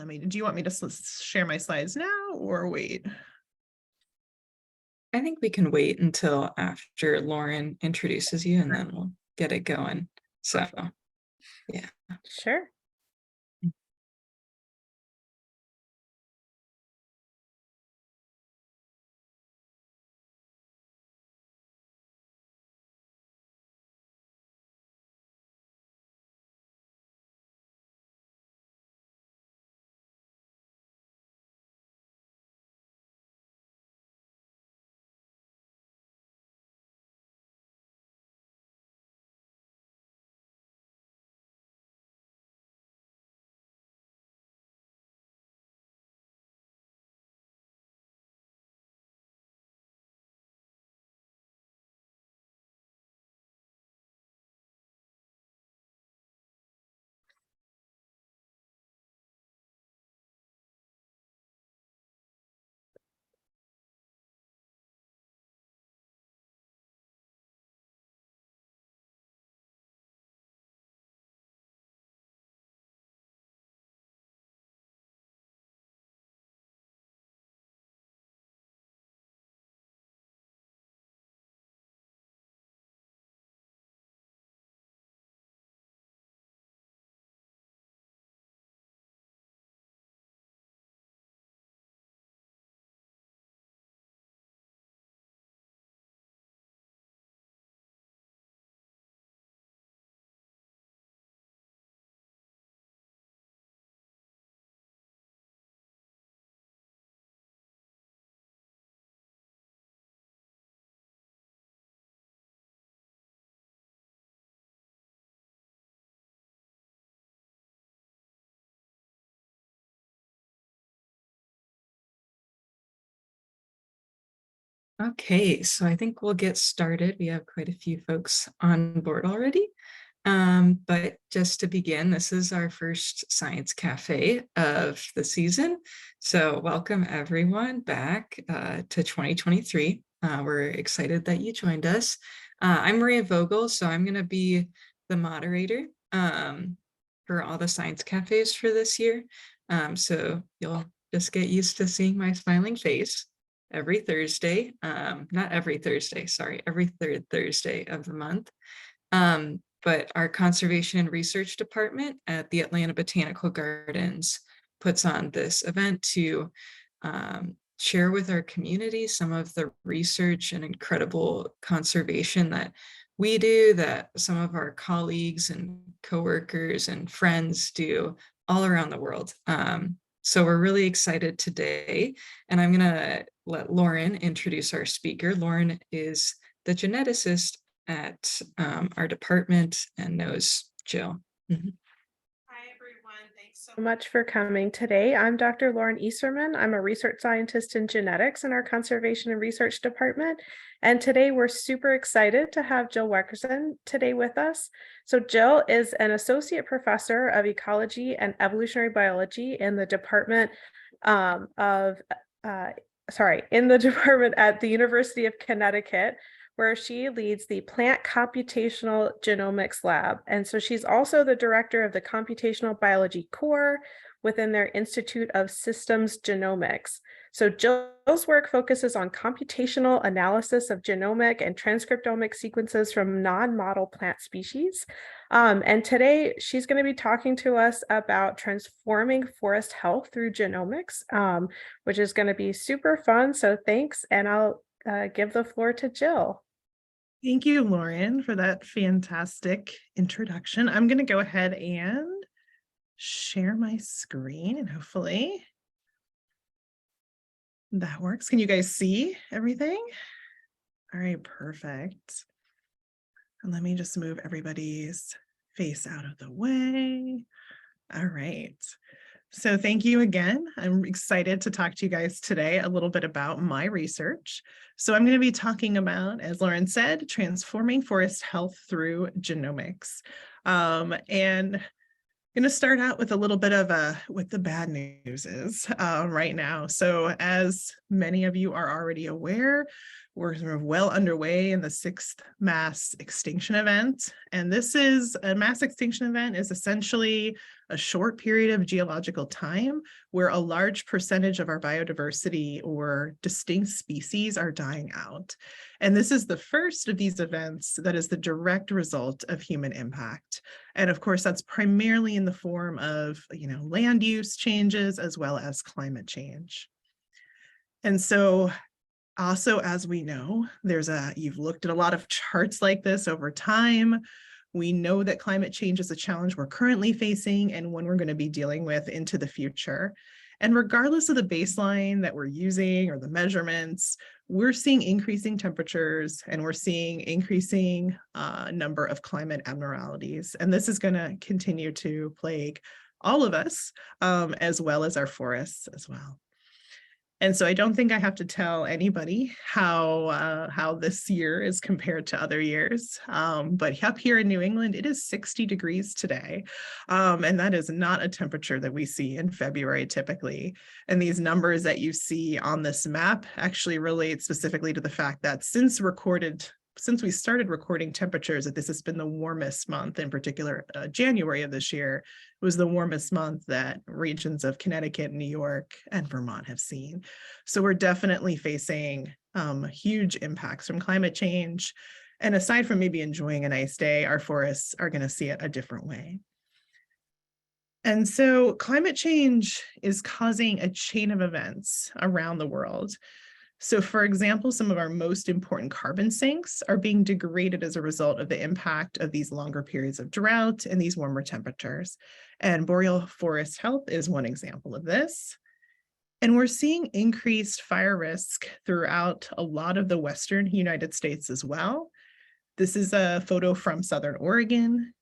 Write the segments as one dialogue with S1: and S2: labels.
S1: do you want me to share my slides now or wait?
S2: I think we can wait until after Lauren introduces you and then we'll get it going. So, yeah.
S3: Sure.
S2: Okay, so I think we'll get started. We have quite a few folks on board already. But just to begin, this is our first Science Cafe of the season. So welcome everyone back to 2023. We're excited that you joined us. I'm Maria Vogel, so I'm going to be the moderator for all the Science Cafes for this year. So you'll just get used to seeing my smiling face every Thursday, not every Thursday, sorry, every third Thursday of the month. But our conservation and research department at the Atlanta Botanical Gardens puts on this event to share with our community some of the research and incredible conservation that we do, that some of our colleagues and coworkers and friends do all around the world. So we're really excited today, and I'm gonna let Lauren introduce our speaker. Lauren is the geneticist at our department and knows Jill. Mm-hmm.
S3: Hi, everyone. Thanks so much for coming today. I'm Dr. Lauren Easterman. I'm a research scientist in genetics in our conservation and research department. And today we're super excited to have Jill Wegrzyn today with us. So Jill is an associate professor of ecology and evolutionary biology in the department in the department at the University of Connecticut, where she leads the Plant Computational Genomics Lab. And so she's also the director of the Computational Biology Core within their Institute of Systems Genomics. So Jill's work focuses on computational analysis of genomic and transcriptomic sequences from non-model plant species. And today she's going to be talking to us about transforming forest health through genomics, which is going to be super fun. So thanks, and I'll give the floor to Jill.
S1: Thank you, Lauren, for that fantastic introduction. I'm going to go ahead and share my screen, and hopefully that works. Can you guys see everything? All right, perfect. And let me just move everybody's face out of the way. All right. So thank you again. I'm excited to talk to you guys today a little bit about my research. So I'm going to be talking about, as Lauren said, transforming forest health through genomics. And I'm going to start out with a little bit of what the bad news is right now. So as many of you are already aware, we're sort of well underway in the 6th mass extinction event. And this is a mass extinction event is essentially a short period of geological time where a large percentage of our biodiversity or distinct species are dying out. And this is the first of these events that is the direct result of human impact. And of course, that's primarily in the form of, land use changes as well as climate change. And so also, as we know, you've looked at a lot of charts like this over time. We know that climate change is a challenge we're currently facing and one we're going to be dealing with into the future. And regardless of the baseline that we're using or the measurements, we're seeing increasing temperatures and we're seeing increasing number of climate abnormalities. And this is going to continue to plague all of us, as well as our forests as well. And so I don't think I have to tell anybody how this year is compared to other years. But up here in New England, it is 60 degrees today. And that is not a temperature that we see in February typically. And these numbers that you see on this map actually relate specifically to the fact that since we started recording temperatures, that this has been the warmest month, in particular, January of this year was the warmest month that regions of Connecticut, New York, and Vermont have seen. So we're definitely facing huge impacts from climate change. And aside from maybe enjoying a nice day, our forests are going to see it a different way. And so climate change is causing a chain of events around the world. So for example, some of our most important carbon sinks are being degraded as a result of the impact of these longer periods of drought and these warmer temperatures. And boreal forest health is one example of this. And we're seeing increased fire risk throughout a lot of the Western United States as well. This is a photo from Southern Oregon.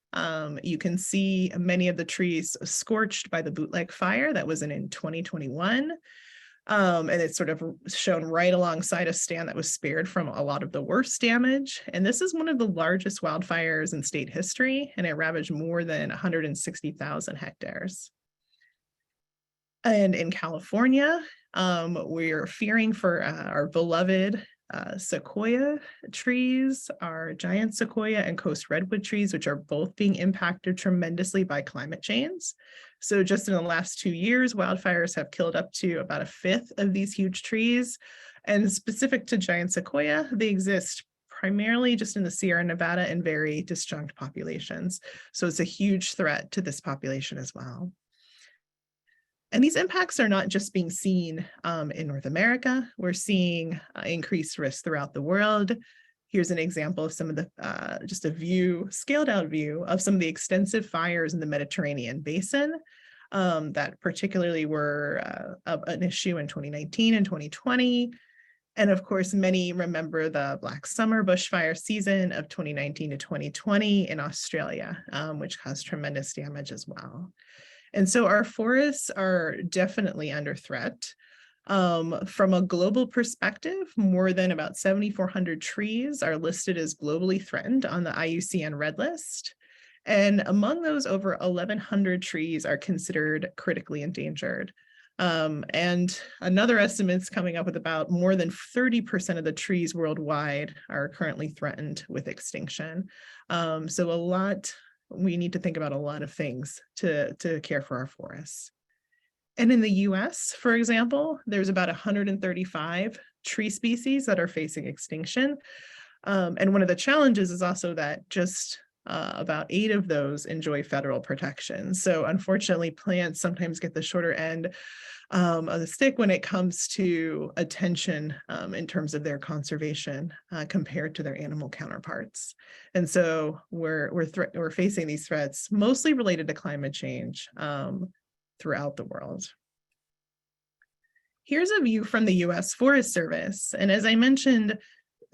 S1: You can see many of the trees scorched by the bootleg fire that was in 2021. And it's sort of shown right alongside a stand that was spared from a lot of the worst damage. And this is one of the largest wildfires in state history, and it ravaged more than 160,000 hectares. And in California, we're fearing for our beloved sequoia trees, our giant sequoia and coast redwood trees, which are both being impacted tremendously by climate change. So just in the last 2 years, wildfires have killed up to about 1/5 of these huge trees. And specific to giant sequoia, they exist primarily just in the Sierra Nevada and very disjunct populations. So it's a huge threat to this population as well. And these impacts are not just being seen in North America. We're seeing increased risk throughout the world. Here's an example of some of the, just a scaled out view of some of the extensive fires in the Mediterranean basin that particularly were an issue in 2019 and 2020. And of course, many remember the Black Summer bushfire season of 2019 to 2020 in Australia, which caused tremendous damage as well. And so our forests are definitely under threat. From a global perspective, more than about 7,400 trees are listed as globally threatened on the IUCN Red List. And among those, over 1,100 trees are considered critically endangered. And another estimate's coming up with about more than 30% of the trees worldwide are currently threatened with extinction. So we need to think about a lot of things to care for our forests. And in the US, for example, there's about 135 tree species that are facing extinction. And one of the challenges is also that just about 8 of those enjoy federal protection. So unfortunately, plants sometimes get the shorter end of the stick when it comes to attention in terms of their conservation compared to their animal counterparts. And so we're facing these threats mostly related to climate change throughout the world. Here's a view from the US Forest Service. And as I mentioned,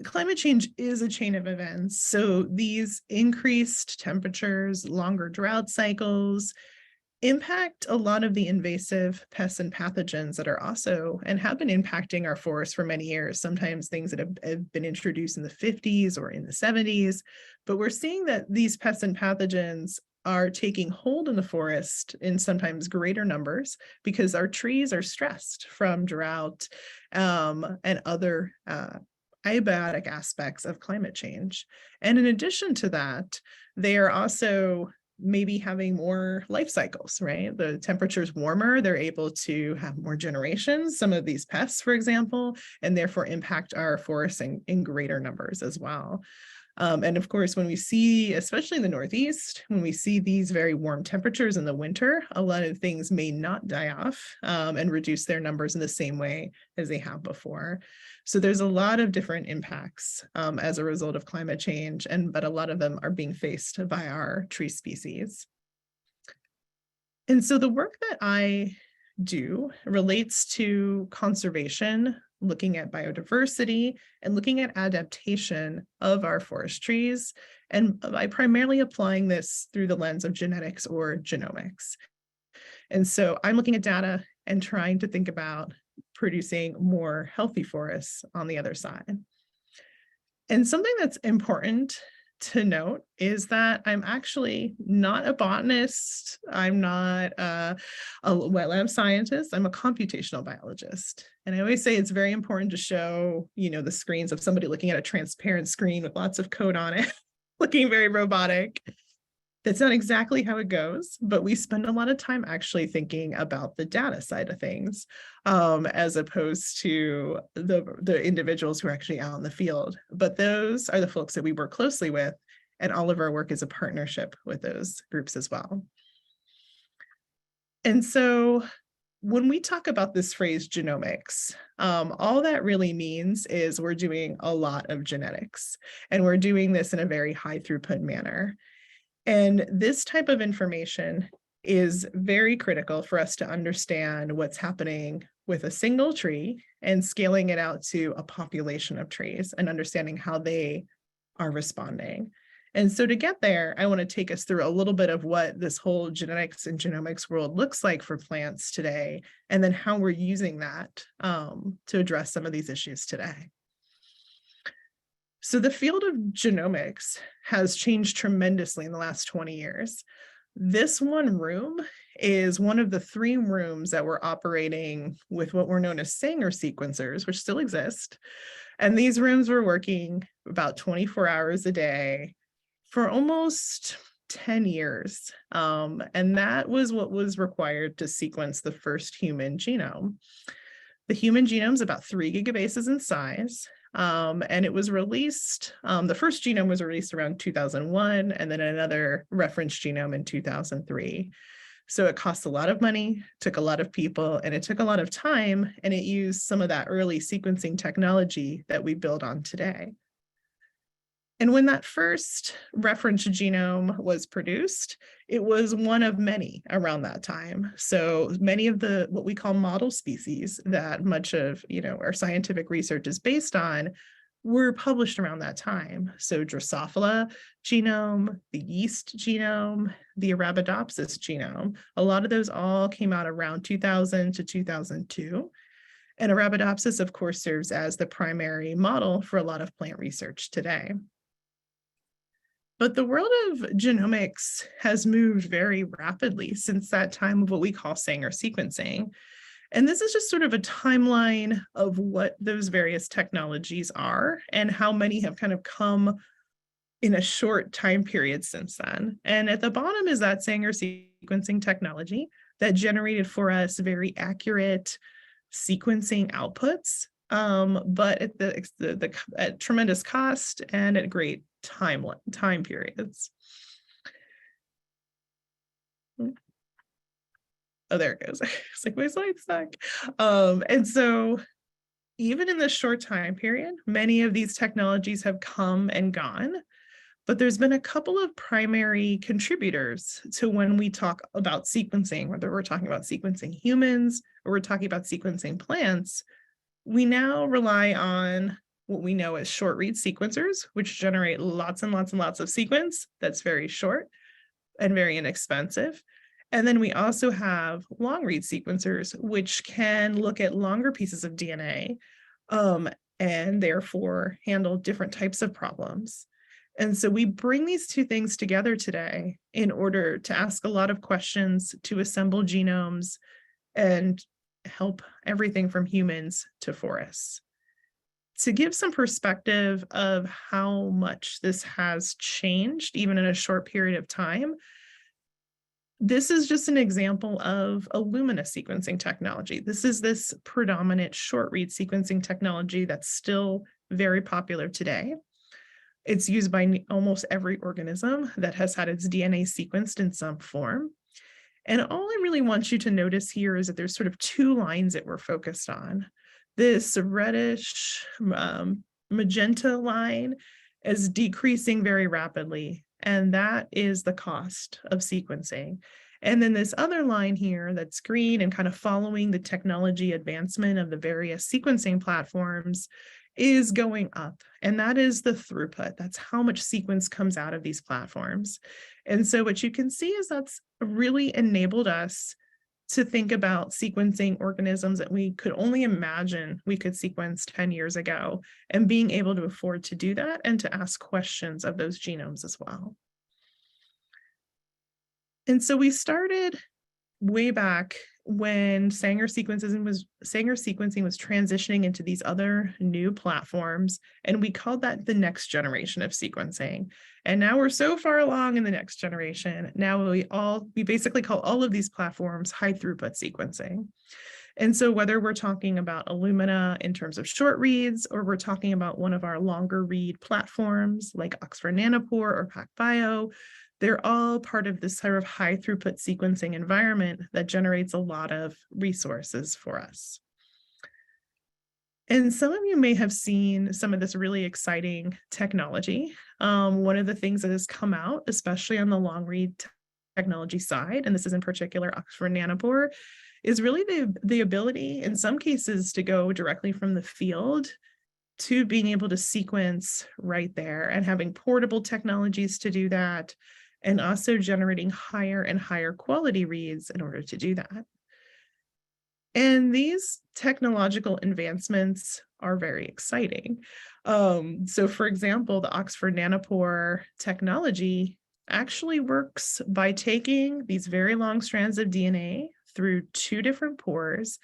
S1: climate change is a chain of events. So these increased temperatures, longer drought cycles, impact a lot of the invasive pests and pathogens that are also and have been impacting our forests for many years, sometimes things that have been introduced in the 50s or in the 70s. But we're seeing that these pests and pathogens are taking hold in the forest in sometimes greater numbers because our trees are stressed from drought and other abiotic aspects of climate change. And in addition to that, they are also maybe having more life cycles, right? The temperature's warmer, they're able to have more generations, some of these pests, for example, and therefore impact our forests in greater numbers as well. And of course, when we see, especially in the Northeast, when we see these very warm temperatures in the winter, a lot of things may not die off and reduce their numbers in the same way as they have before. So there's a lot of different impacts as a result of climate change, but a lot of them are being faced by our tree species. And so the work that I do relates to conservation, looking at biodiversity, and looking at adaptation of our forest trees, and by primarily applying this through the lens of genetics or genomics. And so I'm looking at data and trying to think about producing more healthy forests on the other side. And something that's important to note is that I'm actually not a botanist. I'm not a wetland scientist. I'm a computational biologist. And I always say it's very important to show, the screens of somebody looking at a transparent screen with lots of code on it, looking very robotic. That's not exactly how it goes, but we spend a lot of time actually thinking about the data side of things, as opposed to the individuals who are actually out in the field. But those are the folks that we work closely with, and all of our work is a partnership with those groups as well. And so when we talk about this phrase genomics, all that really means is we're doing a lot of genetics, and we're doing this in a very high throughput manner. And this type of information is very critical for us to understand what's happening with a single tree and scaling it out to a population of trees and understanding how they are responding. And so to get there, I want to take us through a little bit of what this whole genetics and genomics world looks like for plants today, and then how we're using that to address some of these issues today. So the field of genomics has changed tremendously in the last 20 years. This one room is one of the 3 rooms that we're operating with what were known as Sanger sequencers, which still exist. And these rooms were working about 24 hours a day for almost 10 years. And that was what was required to sequence the first human genome. The human genome is about 3 gigabases in size. And it was released, the first genome was released around 2001, and then another reference genome in 2003. So it cost a lot of money, took a lot of people, and it took a lot of time, and it used some of that early sequencing technology that we build on today. And when that first reference genome was produced, it was one of many around that time. So many of the what we call model species that much of our scientific research is based on were published around that time. So Drosophila genome, the yeast genome, the Arabidopsis genome, a lot of those all came out around 2000 to 2002. And Arabidopsis, of course, serves as the primary model for a lot of plant research today. But the world of genomics has moved very rapidly since that time of what we call Sanger sequencing. And this is just sort of a timeline of what those various technologies are and how many have kind of come in a short time period since then. And at the bottom is that Sanger sequencing technology that generated for us very accurate sequencing outputs, but at tremendous cost and at great time periods. Oh, there it goes. It's like my slide's stuck. And so even in this short time period, many of these technologies have come and gone, but there's been a couple of primary contributors to when we talk about sequencing, whether we're talking about sequencing humans or we're talking about sequencing plants. We now rely on what we know as short read sequencers, which generate lots and lots and lots of sequence that's very short and very inexpensive. And then we also have long read sequencers, which can look at longer pieces of DNA and therefore handle different types of problems. And so we bring these 2 things together today in order to ask a lot of questions, to assemble genomes, and help everything from humans to forests. To give some perspective of how much this has changed, even in a short period of time, this is just an example of Illumina sequencing technology. This is this predominant short read sequencing technology that's still very popular today. It's used by almost every organism that has had its DNA sequenced in some form. And all I really want you to notice here is that there's sort of two lines that we're focused on. This reddish magenta line is decreasing very rapidly, and that is the cost of sequencing. And then this other line here that's green and kind of following the technology advancement of the various sequencing platforms is going up, and that is the throughput. That's how much sequence comes out of these platforms. And so what you can see is that's really enabled us to think about sequencing organisms that we could only imagine we could sequence 10 years ago, and being able to afford to do that and to ask questions of those genomes as well. And so we started way back when Sanger sequencing was transitioning into these other new platforms, and we called that the next generation of sequencing. And now we're so far along in the next generation. Now we basically call all of these platforms high throughput sequencing. And so whether we're talking about Illumina in terms of short reads, or we're talking about one of our longer read platforms like Oxford Nanopore or PacBio, they're all part of this sort of high throughput sequencing environment that generates a lot of resources for us. And some of you may have seen some of this really exciting technology. One of the things that has come out, especially on the long read technology side, and this is in particular Oxford Nanopore, is really the ability in some cases to go directly from the field to being able to sequence right there, and having portable technologies to do that, and also generating higher and higher quality reads in order to do that. And these technological advancements are very exciting. So for example, the Oxford Nanopore technology actually works by taking these very long strands of DNA through two different pores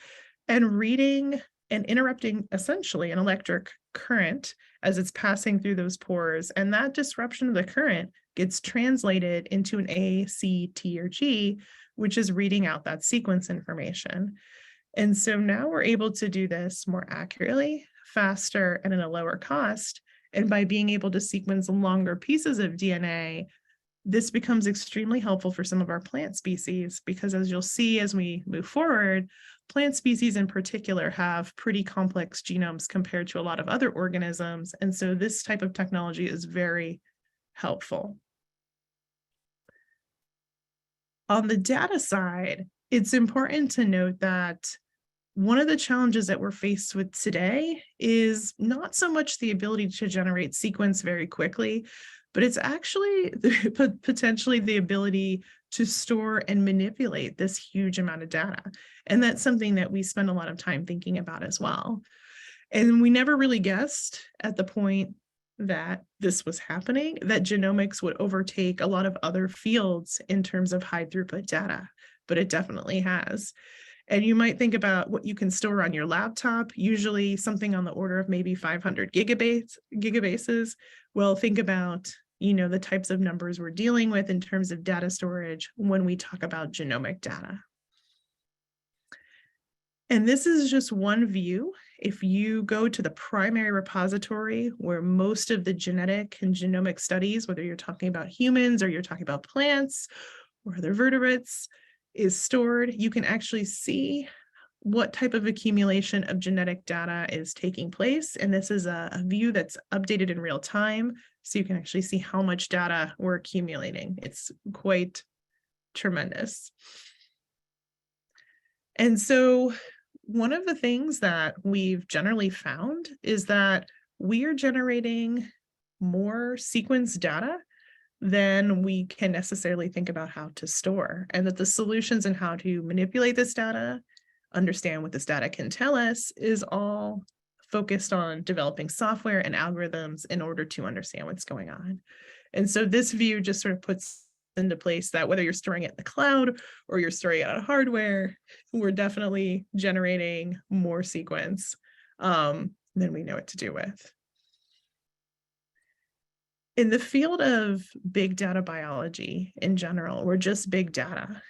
S1: and reading and interrupting essentially an electric current as it's passing through those pores. And that disruption of the current gets translated into an A, C, T, or G, which is reading out that sequence information. And so now we're able to do this more accurately, faster, and at a lower cost. And by being able to sequence longer pieces of DNA, this becomes extremely helpful for some of our plant species, because as you'll see as we move forward, plant species in particular have pretty complex genomes compared to a lot of other organisms. And so this type of technology is very helpful. On the data side, it's important to note that one of the challenges that we're faced with today is not so much the ability to generate sequence very quickly, but it's actually potentially the ability to store and manipulate this huge amount of data. And that's something that we spend a lot of time thinking about as well. And we never really guessed at the point that this was happening, that genomics would overtake a lot of other fields in terms of high throughput data, but it definitely has. And you might think about what you can store on your laptop, usually something on the order of maybe 500 gigabases. Well, think about, the types of numbers we're dealing with in terms of data storage when we talk about genomic data. And this is just one view. If you go to the primary repository where most of the genetic and genomic studies, whether you're talking about humans or you're talking about plants or other vertebrates, is stored, you can actually see what type of accumulation of genetic data is taking place. And this is a view that's updated in real time. So you can actually see how much data we're accumulating. It's quite tremendous. And so one of the things that we've generally found is that we are generating more sequence data than we can necessarily think about how to store, and that the solutions and how to manipulate this data, understand what this data can tell us, is all focused on developing software and algorithms in order to understand what's going on. And so this view just sort of puts into place that whether you're storing it in the cloud or you're storing it on hardware, we're definitely generating more sequence than we know what to do with. In the field of big data biology in general, or just big data,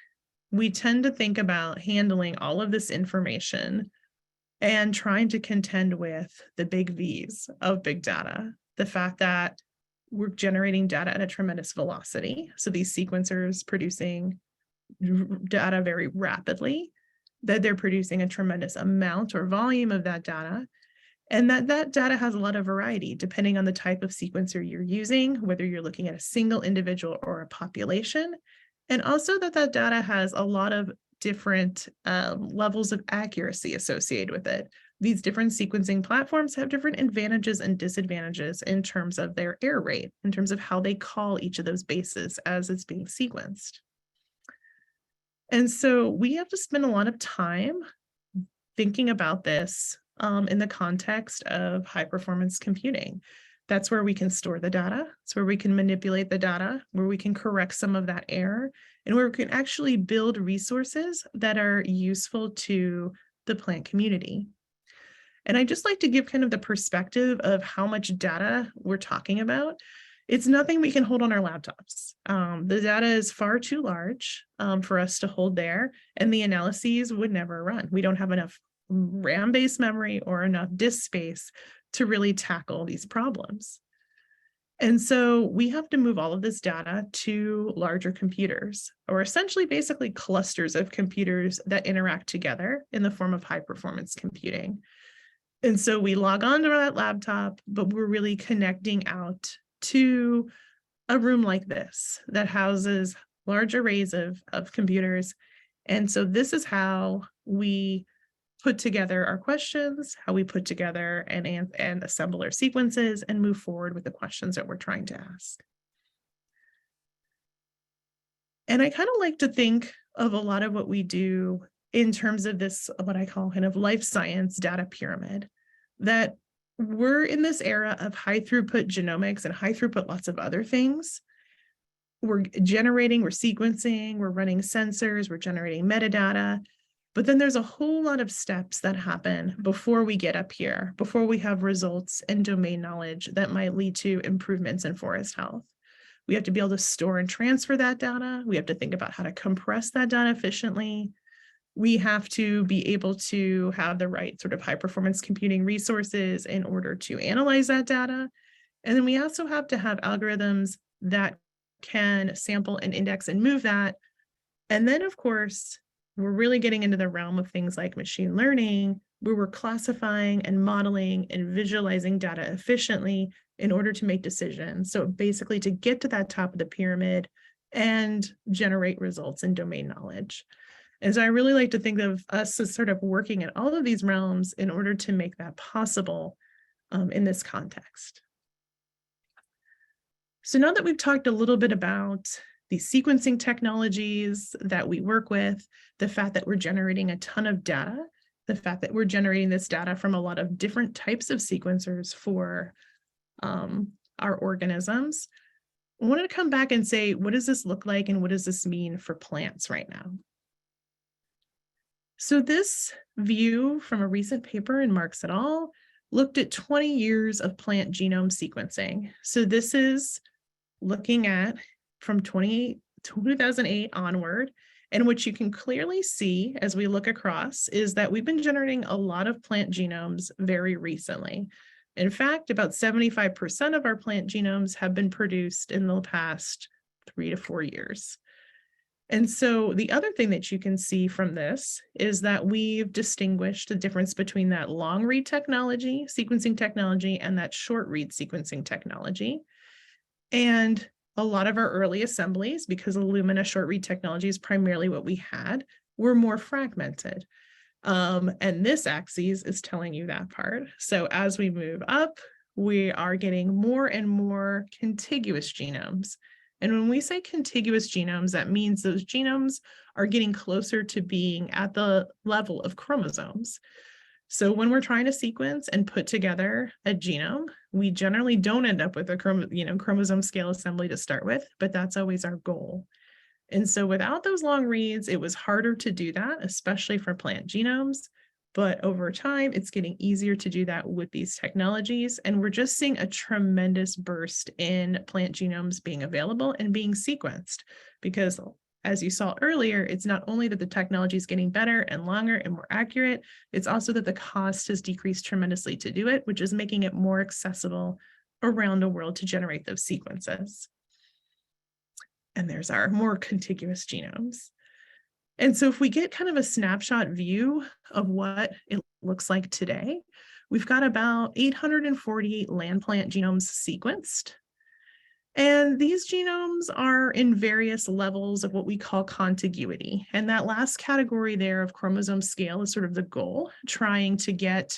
S1: we tend to think about handling all of this information and trying to contend with the big V's of big data. The fact that we're generating data at a tremendous velocity. So these sequencers producing data very rapidly, that they're producing a tremendous amount or volume of that data, and that data has a lot of variety depending on the type of sequencer you're using, whether you're looking at a single individual or a population, and also that data has a lot of different levels of accuracy associated with it. These different sequencing platforms have different advantages and disadvantages in terms of their error rate, in terms of how they call each of those bases as it's being sequenced. And so we have to spend a lot of time thinking about this in the context of high performance computing. That's where we can store the data. It's where we can manipulate the data, where we can correct some of that error, and where we can actually build resources that are useful to the plant community. And I just like to give kind of the perspective of how much data we're talking about. It's nothing we can hold on our laptops. The data is far too large for us to hold there, and the analyses would never run. We don't have enough RAM-based memory or enough disk space to really tackle these problems. And so we have to move all of this data to larger computers, or essentially basically clusters of computers that interact together in the form of high performance computing. And so we log on to that laptop, but we're really connecting out to a room like this that houses large arrays of computers. And so this is how we put together our questions, how we put together and assemble our sequences and move forward with the questions that we're trying to ask. And I kind of like to think of a lot of what we do in terms of this, what I call kind of life science data pyramid, that we're in this era of high throughput genomics and high throughput lots of other things. We're generating, we're sequencing, we're running sensors, we're generating metadata, but then there's a whole lot of steps that happen before we get up here, before we have results and domain knowledge that might lead to improvements in forest health. We have to be able to store and transfer that data. We have to think about how to compress that data efficiently. We have to be able to have the right sort of high performance computing resources in order to analyze that data. And then we also have to have algorithms that can sample and index and move that. And then, of course, we're really getting into the realm of things like machine learning, where we're classifying and modeling and visualizing data efficiently in order to make decisions. So basically to get to that top of the pyramid and generate results in domain knowledge. And so I really like to think of us as sort of working in all of these realms in order to make that possible in this context. So now that we've talked a little bit about these sequencing technologies that we work with, the fact that we're generating a ton of data, the fact that we're generating this data from a lot of different types of sequencers for our organisms, I wanted to come back and say, what does this look like and what does this mean for plants right now? So this view from a recent paper in Marks et al. Looked at 20 years of plant genome sequencing. So this is looking at from 2008 onward, and what you can clearly see as we look across is that we've been generating a lot of plant genomes very recently. In fact, about 75% of our plant genomes have been produced in the past 3 to 4 years. And so the other thing that you can see from this is that we've distinguished the difference between that long read technology, sequencing technology, and that short read sequencing technology. And a lot of our early assemblies, because Illumina short read technology is primarily what we had, were more fragmented. And this axis is telling you that part. So as we move up, we are getting more and more contiguous genomes. And when we say contiguous genomes, that means those genomes are getting closer to being at the level of chromosomes. So when we're trying to sequence and put together a genome, we generally don't end up with a chromosome scale assembly to start with, but that's always our goal. And so without those long reads, it was harder to do that, especially for plant genomes. But over time, it's getting easier to do that with these technologies. And we're just seeing a tremendous burst in plant genomes being available and being sequenced, because as you saw earlier, it's not only that the technology is getting better and longer and more accurate, it's also that the cost has decreased tremendously to do it, which is making it more accessible around the world to generate those sequences. And there's our more contiguous genomes. And so if we get kind of a snapshot view of what it looks like today, we've got about 848 land plant genomes sequenced. And these genomes are in various levels of what we call contiguity. And that last category there of chromosome scale is sort of the goal, trying to get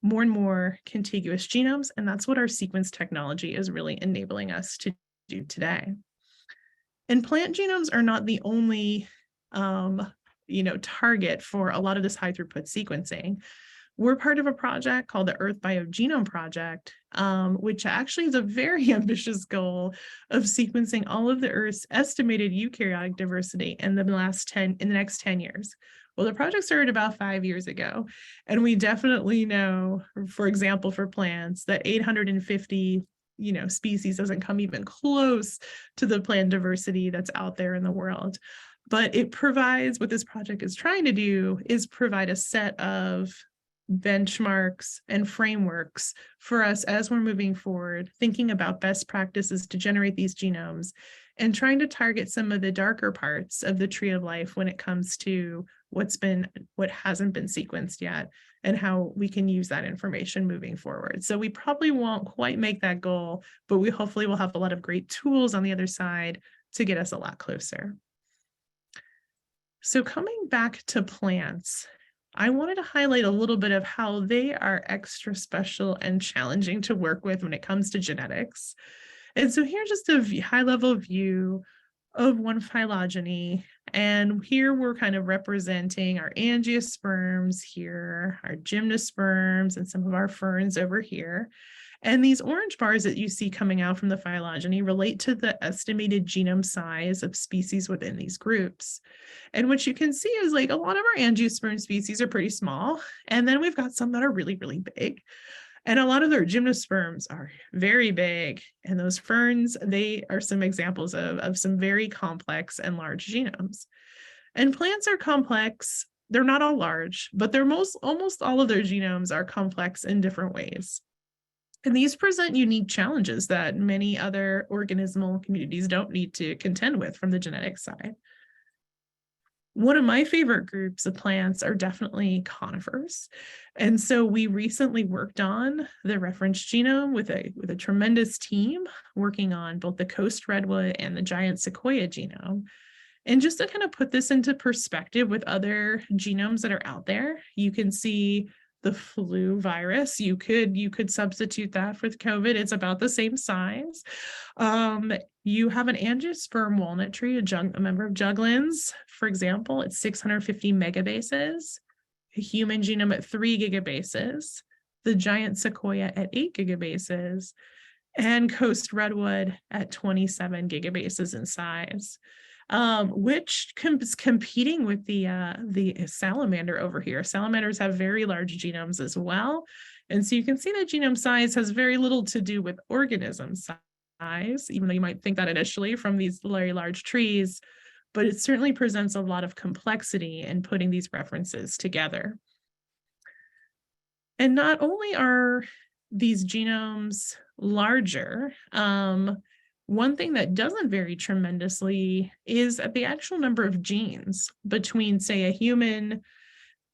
S1: more and more contiguous genomes. And that's what our sequence technology is really enabling us to do today. And plant genomes are not the only target for a lot of this high throughput sequencing. We're part of a project called the Earth Biogenome Project, which actually is a very ambitious goal of sequencing all of the Earth's estimated eukaryotic diversity in the next 10 years. Well, the project started about 5 years ago, and we definitely know, for example, for plants, that 850 species doesn't come even close to the plant diversity that's out there in the world. But it provides, what this project is trying to do is provide a set of benchmarks and frameworks for us as we're moving forward, thinking about best practices to generate these genomes and trying to target some of the darker parts of the tree of life when it comes to what hasn't been sequenced yet and how we can use that information moving forward. So we probably won't quite make that goal, but we hopefully will have a lot of great tools on the other side to get us a lot closer. So coming back to plants, I wanted to highlight a little bit of how they are extra special and challenging to work with when it comes to genetics. And so here's just a high-level view of one phylogeny. And here we're kind of representing our angiosperms here, our gymnosperms, and some of our ferns over here. And these orange bars that you see coming out from the phylogeny relate to the estimated genome size of species within these groups. And what you can see is like a lot of our angiosperm species are pretty small. And then we've got some that are really, really big. And a lot of their gymnosperms are very big. And those ferns, they are some examples of some very complex and large genomes. And plants are complex. They're not all large, but they're almost all of their genomes are complex in different ways. And these present unique challenges that many other organismal communities don't need to contend with from the genetic side. One of my favorite groups of plants are definitely conifers. And so we recently worked on the reference genome with a tremendous team working on both the coast redwood and the giant sequoia genome. And just to kind of put this into perspective with other genomes that are out there, you can see the flu virus. You could substitute that for COVID. It's about the same size. You have an angiosperm walnut tree, a member of juglans, for example, at 650 megabases, a human genome at 3 gigabases, the giant sequoia at 8 gigabases, and coast redwood at 27 gigabases in size. Which is competing with the salamander over here. Salamanders have very large genomes as well. And so you can see that genome size has very little to do with organism size, even though you might think that initially from these very large trees, but it certainly presents a lot of complexity in putting these references together. And not only are these genomes larger, one thing that doesn't vary tremendously is the actual number of genes between, say, a human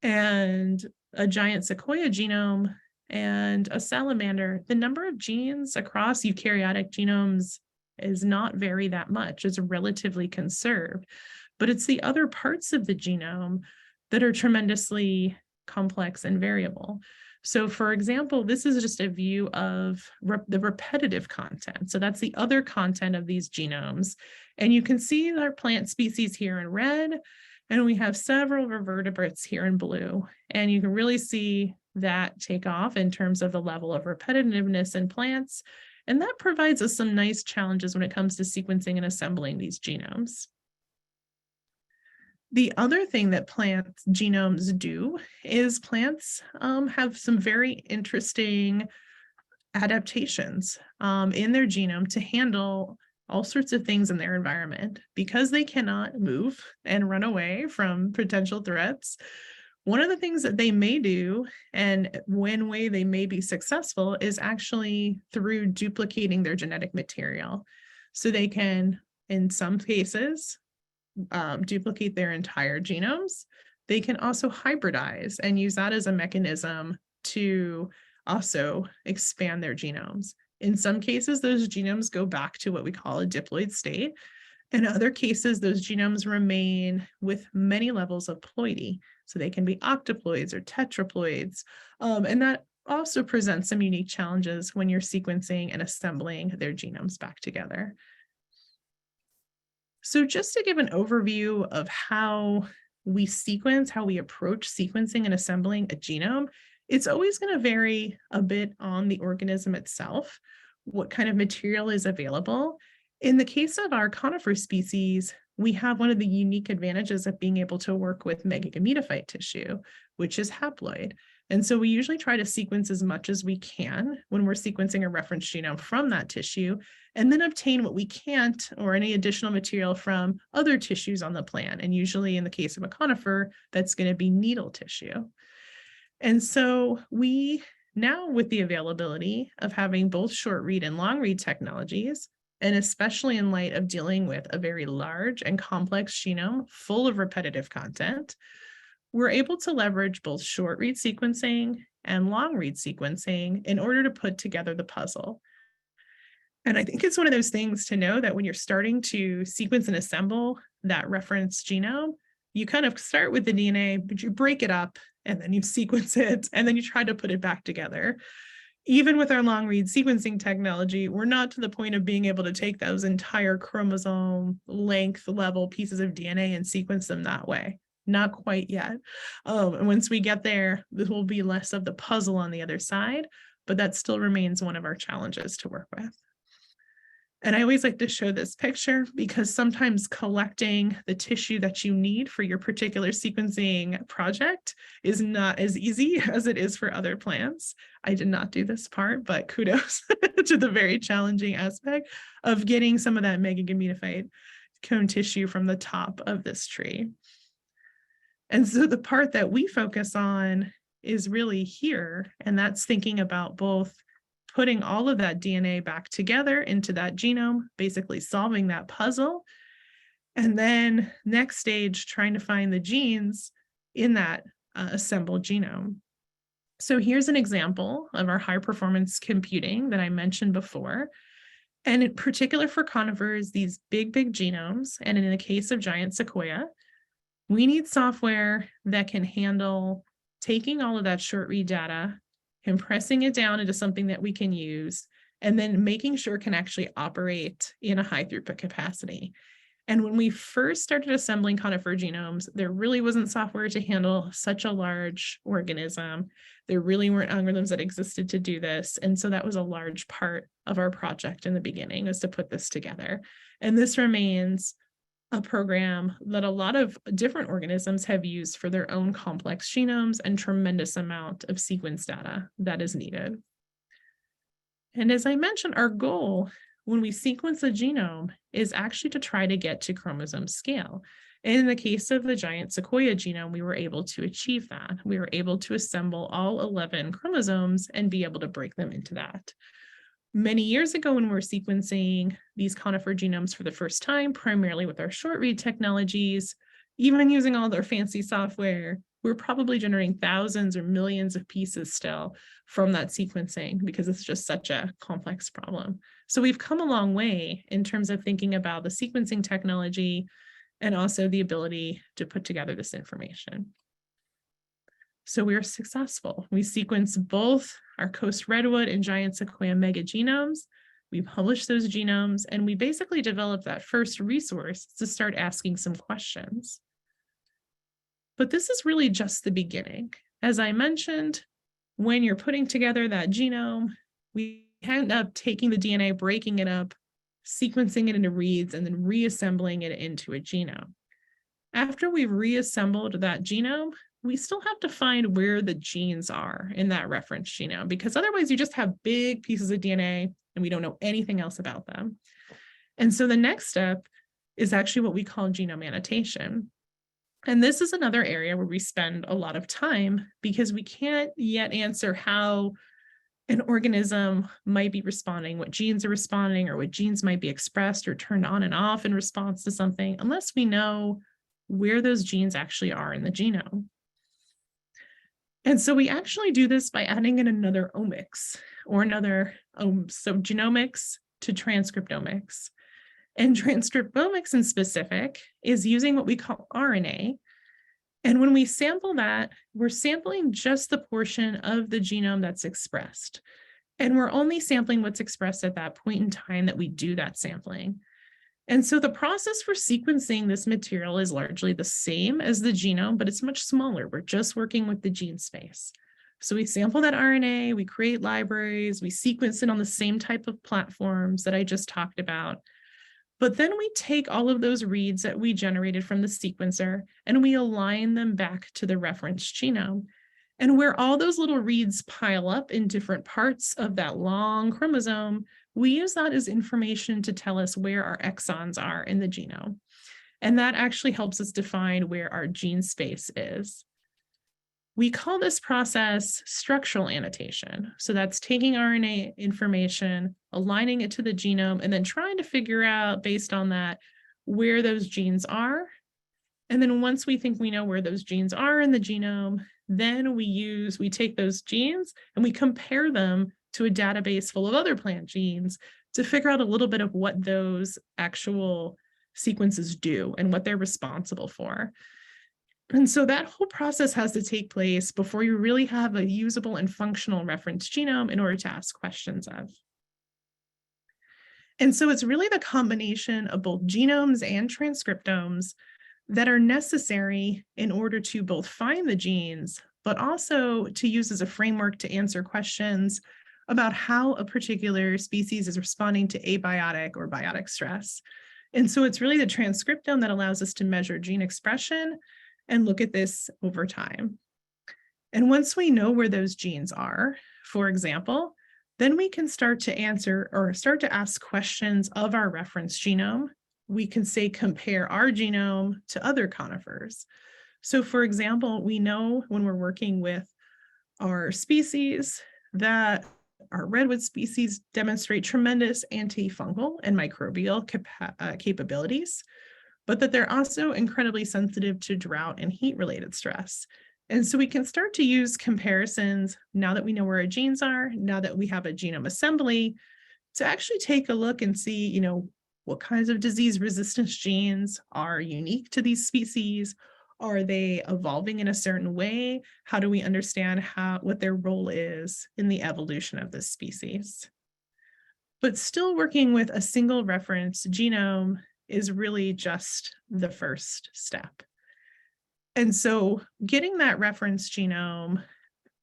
S1: and a giant sequoia genome and a salamander. The number of genes across eukaryotic genomes is not vary that much. It's relatively conserved, but it's the other parts of the genome that are tremendously complex and variable. So for example, this is just a view of the repetitive content. So that's the other content of these genomes. And you can see our plant species here in red, and we have several vertebrates here in blue. And you can really see that take off in terms of the level of repetitiveness in plants. And that provides us some nice challenges when it comes to sequencing and assembling these genomes. The other thing that plants genomes do is plants have some very interesting adaptations in their genome to handle all sorts of things in their environment. Because they cannot move and run away from potential threats, one of the things that they may do, and one way they may be successful, is actually through duplicating their genetic material. So they can, in some cases, duplicate their entire genomes. They can also hybridize and use that as a mechanism to also expand their genomes. In some cases, those genomes go back to what we call a diploid state. In other cases, those genomes remain with many levels of ploidy. So they can be octoploids or tetraploids. And that also presents some unique challenges when you're sequencing and assembling their genomes back together. So just to give an overview of how we sequence, how we approach sequencing and assembling a genome, it's always going to vary a bit on the organism itself, what kind of material is available. In the case of our conifer species, we have one of the unique advantages of being able to work with megagametophyte tissue, which is haploid. And so we usually try to sequence as much as we can when we're sequencing a reference genome from that tissue, and then obtain what we can't or any additional material from other tissues on the plant. And usually in the case of a conifer, that's going to be needle tissue. And so we now, with the availability of having both short read and long read technologies, and especially in light of dealing with a very large and complex genome full of repetitive content, we're able to leverage both short read sequencing and long read sequencing in order to put together the puzzle. And I think it's one of those things to know that when you're starting to sequence and assemble that reference genome, you kind of start with the DNA, but you break it up and then you sequence it and then you try to put it back together. Even with our long read sequencing technology, we're not to the point of being able to take those entire chromosome length level pieces of DNA and sequence them that way. Not quite yet. And once we get there, this will be less of the puzzle on the other side, but that still remains one of our challenges to work with. And I always like to show this picture because sometimes collecting the tissue that you need for your particular sequencing project is not as easy as it is for other plants. I did not do this part, but kudos to the very challenging aspect of getting some of that megagametophyte cone tissue from the top of this tree. And so the part that we focus on is really here, and that's thinking about both putting all of that DNA back together into that genome, basically solving that puzzle. And then next stage, trying to find the genes in that assembled genome. So here's an example of our high performance computing that I mentioned before. And in particular for conifers, these big genomes, and in the case of giant sequoia, we need software that can handle taking all of that short read data, compressing it down into something that we can use, and then making sure it can actually operate in a high throughput capacity. And when we first started assembling conifer genomes, there really wasn't software to handle such a large organism. There really weren't algorithms that existed to do this. And so that was a large part of our project in the beginning, was to put this together. And this remains a program that a lot of different organisms have used for their own complex genomes and tremendous amount of sequence data that is needed. And as I mentioned, our goal when we sequence a genome is actually to try to get to chromosome scale. And in the case of the giant sequoia genome, we were able to achieve that. We were able to assemble all 11 chromosomes and be able to break them into that. Many years ago, when we were sequencing these conifer genomes for the first time, primarily with our short read technologies, even using all their fancy software, we're probably generating thousands or millions of pieces still from that sequencing because it's just such a complex problem. So we've come a long way in terms of thinking about the sequencing technology and also the ability to put together this information. So we were successful. We sequenced both our coast redwood and giant sequoia megagenomes. We published those genomes, and we basically developed that first resource to start asking some questions. But this is really just the beginning. As I mentioned, when you're putting together that genome, we end up taking the DNA, breaking it up, sequencing it into reads, and then reassembling it into a genome. after we've reassembled that genome, we still have to find where the genes are in that reference genome, because otherwise you just have big pieces of DNA and we don't know anything else about them. And so the next step is actually what we call genome annotation. And this is another area where we spend a lot of time because we can't yet answer how an organism might be responding, what genes are responding, or what genes might be expressed or turned on and off in response to something, unless we know where those genes actually are in the genome. And so we actually do this by adding in another omics or another, so genomics to transcriptomics. And transcriptomics in specific is using what we call RNA. And when we sample that, we're sampling just the portion of the genome that's expressed. And we're only sampling what's expressed at that point in time that we do that sampling. And so the process for sequencing this material is largely the same as the genome, but it's much smaller. We're just working with the gene space. So we sample that RNA, we create libraries, we sequence it on the same type of platforms that I just talked about. But then we take all of those reads that we generated from the sequencer and we align them back to the reference genome. And where all those little reads pile up in different parts of that long chromosome, we use that as information to tell us where our exons are in the genome. And that actually helps us define where our gene space is. We call this process structural annotation. So that's taking RNA information, aligning it to the genome, and then trying to figure out, based on that, where those genes are. And then once we think we know where those genes are in the genome, then we take those genes and we compare them to a database full of other plant genes to figure out a little bit of what those actual sequences do and what they're responsible for. And so that whole process has to take place before you really have a usable and functional reference genome in order to ask questions of. And so it's really the combination of both genomes and transcriptomes that are necessary in order to both find the genes, but also to use as a framework to answer questions about how a particular species is responding to abiotic or biotic stress. And so it's really the transcriptome that allows us to measure gene expression and look at this over time. And once we know where those genes are, for example, then we can start to answer or start to ask questions of our reference genome. We can say, compare our genome to other conifers. So for example, we know when we're working with our species that our redwood species demonstrate tremendous antifungal and microbial capabilities, but that they're also incredibly sensitive to drought and heat-related stress. And so we can start to use comparisons now that we know where our genes are, now that we have a genome assembly, to actually take a look and see, what kinds of disease resistance genes are unique to these species. Are they evolving in a certain way? How do we understand what their role is in the evolution of this species? But still working with a single reference genome is really just the first step. And so getting that reference genome,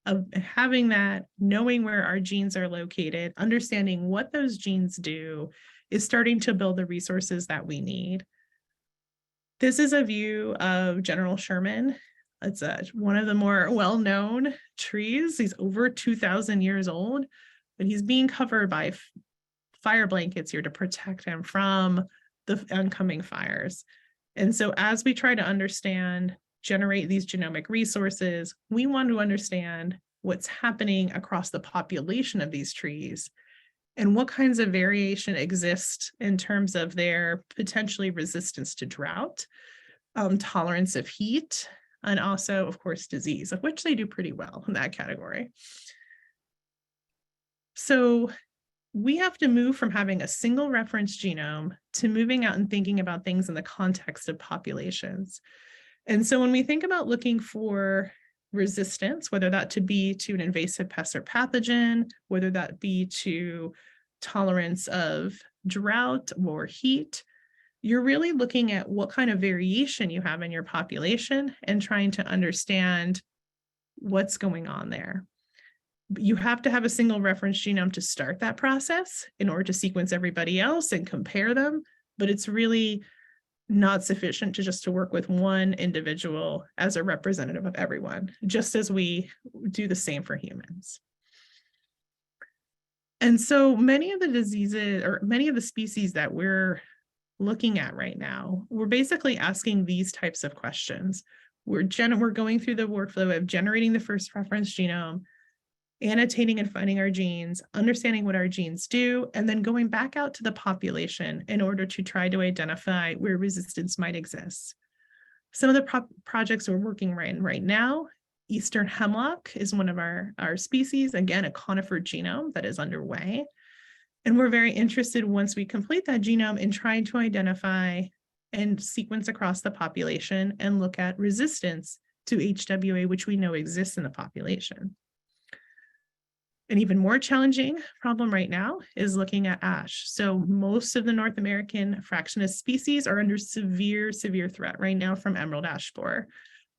S1: of having that, knowing where our genes are located, understanding what those genes do, is starting to build the resources that we need. This is a view of General Sherman. It's one of the more well-known trees. He's over 2,000 years old, but he's being covered by fire blankets here to protect him from the oncoming fires. And so as we try to generate these genomic resources, we want to understand what's happening across the population of these trees and what kinds of variation exist in terms of their potentially resistance to drought, tolerance of heat, and also, of course, disease, of which they do pretty well in that category. So we have to move from having a single reference genome to moving out and thinking about things in the context of populations. And so when we think about looking for resistance, whether that to be to an invasive pest or pathogen, whether that be to tolerance of drought or heat, you're really looking at what kind of variation you have in your population and trying to understand what's going on there. You have to have a single reference genome to start that process in order to sequence everybody else and compare them, but it's really not sufficient to work with one individual as a representative of everyone, just as we do the same for humans. And so many of the diseases, or many of the species that we're looking at right now, we're basically asking these types of questions. We're going through the workflow of generating the first reference genome, annotating and finding our genes, understanding what our genes do, and then going back out to the population in order to try to identify where resistance might exist. Some of the projects we're working right now, Eastern hemlock is one of our species, again, a conifer genome that is underway. And we're very interested, once we complete that genome, in trying to identify and sequence across the population and look at resistance to HWA, which we know exists in the population. An even more challenging problem right now is looking at ash. So most of the North American fractionous species are under severe threat right now from emerald ash borer.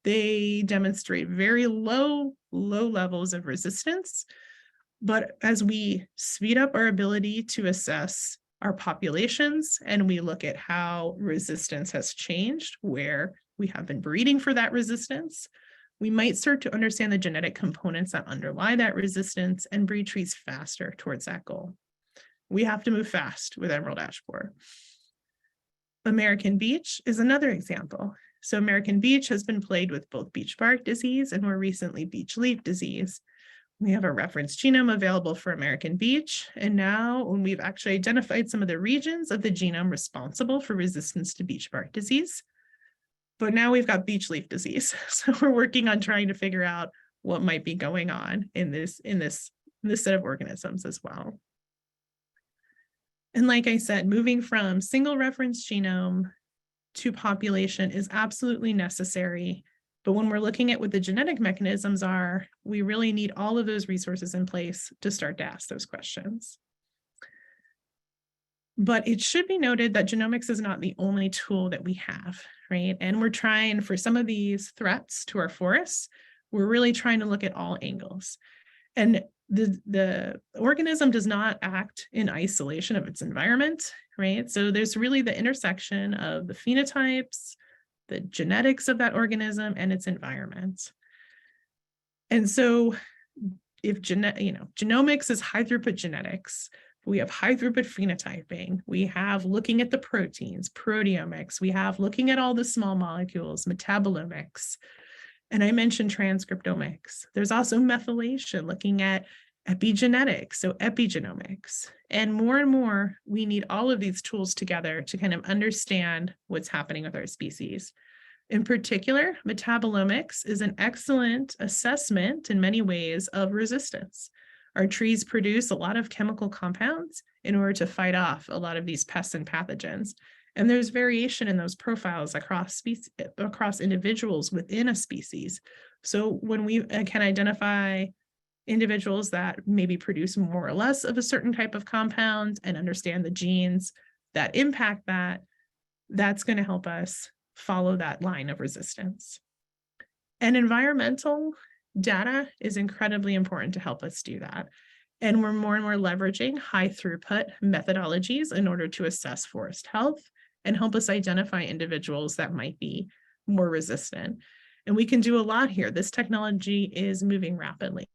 S1: They demonstrate very low levels of resistance. But as we speed up our ability to assess our populations and we look at how resistance has changed, where we have been breeding for that resistance, we might start to understand the genetic components that underlie that resistance and breed trees faster towards that goal. We have to move fast with emerald ash borer. American beech is another example. So American beech has been plagued with both beech bark disease and more recently beech leaf disease. We have a reference genome available for American beech. And now when we've actually identified some of the regions of the genome responsible for resistance to beech bark disease, but now we've got beech leaf disease. So we're working on trying to figure out what might be going on in this set of organisms as well. And like I said, moving from single reference genome to population is absolutely necessary. But when we're looking at what the genetic mechanisms are, we really need all of those resources in place to start to ask those questions. But it should be noted that genomics is not the only tool that we have, right? And we're trying, for some of these threats to our forests, we're really trying to look at all angles. And the organism does not act in isolation of its environment, right? So there's really the intersection of the phenotypes, the genetics of that organism, and its environment. And so if genomics is high throughput genetics, we have high throughput phenotyping, we have looking at the proteins, proteomics, we have looking at all the small molecules, metabolomics, and I mentioned transcriptomics. There's also methylation, looking at epigenetics, so epigenomics. And more, we need all of these tools together to kind of understand what's happening with our species. In particular, metabolomics is an excellent assessment in many ways of resistance. Our trees produce a lot of chemical compounds in order to fight off a lot of these pests and pathogens. And there's variation in those profiles across individuals within a species. So when we can identify individuals that maybe produce more or less of a certain type of compound and understand the genes that impact that, that's going to help us follow that line of resistance. And environmental data is incredibly important to help us do that. And we're more and more leveraging high throughput methodologies in order to assess forest health and help us identify individuals that might be more resistant. And we can do a lot here. This technology is moving rapidly.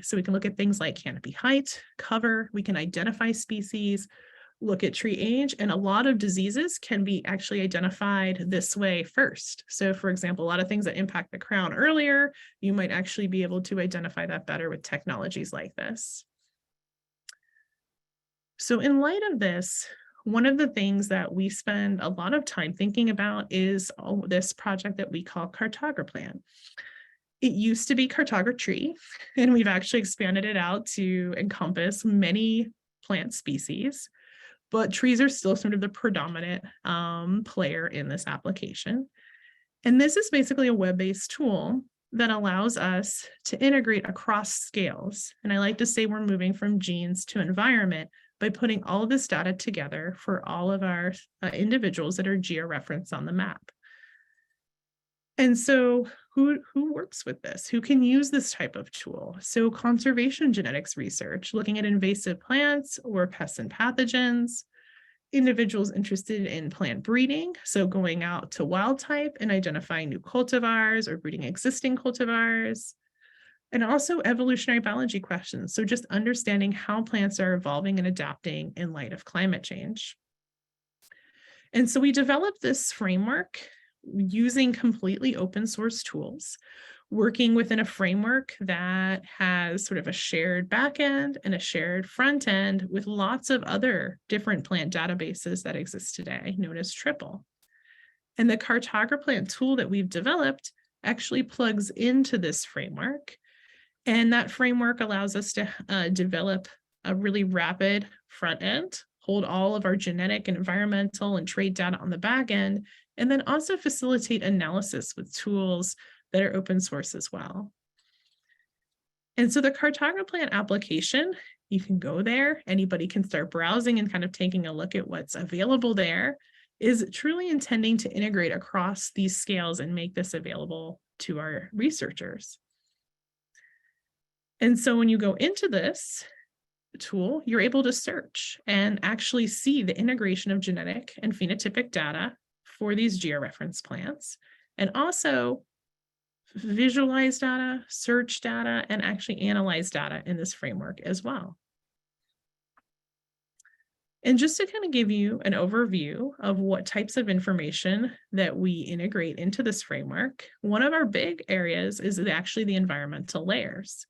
S1: So we can look at things like canopy height, cover, we can identify species, look at tree age, and a lot of diseases can be actually identified this way first. So for example, a lot of things that impact the crown earlier, you might actually be able to identify that better with technologies like this. So in light of this, one of the things that we spend a lot of time thinking about is this project that we call Cartager Plan. It used to be Cartager Tree, and we've actually expanded it out to encompass many plant species, but trees are still sort of the predominant player in this application. And this is basically a web-based tool that allows us to integrate across scales. And I like to say we're moving from genes to environment by putting all of this data together for all of our individuals that are georeferenced on the map. And so who works with this? Who can use this type of tool? So conservation genetics research, looking at invasive plants or pests and pathogens, individuals interested in plant breeding, so going out to wild type and identifying new cultivars or breeding existing cultivars, and also evolutionary biology questions, so just understanding how plants are evolving and adapting in light of climate change. And so we developed this framework using completely open source tools, working within a framework that has sort of a shared backend and a shared front end with lots of other different plant databases that exist today, known as Triple. And the Cartager Plan tool that we've developed actually plugs into this framework. And that framework allows us to develop a really rapid front end, hold all of our genetic and environmental and trait data on the back end, and then also facilitate analysis with tools that are open source as well. And so the Cartager Plan application, you can go there, anybody can start browsing and kind of taking a look at what's available there, is truly intending to integrate across these scales and make this available to our researchers. And so when you go into this tool, you're able to search and actually see the integration of genetic and phenotypic data for these georeference plants, and also visualize data, search data, and actually analyze data in this framework as well. And just to kind of give you an overview of what types of information that we integrate into this framework, one of our big areas is actually the environmental layers.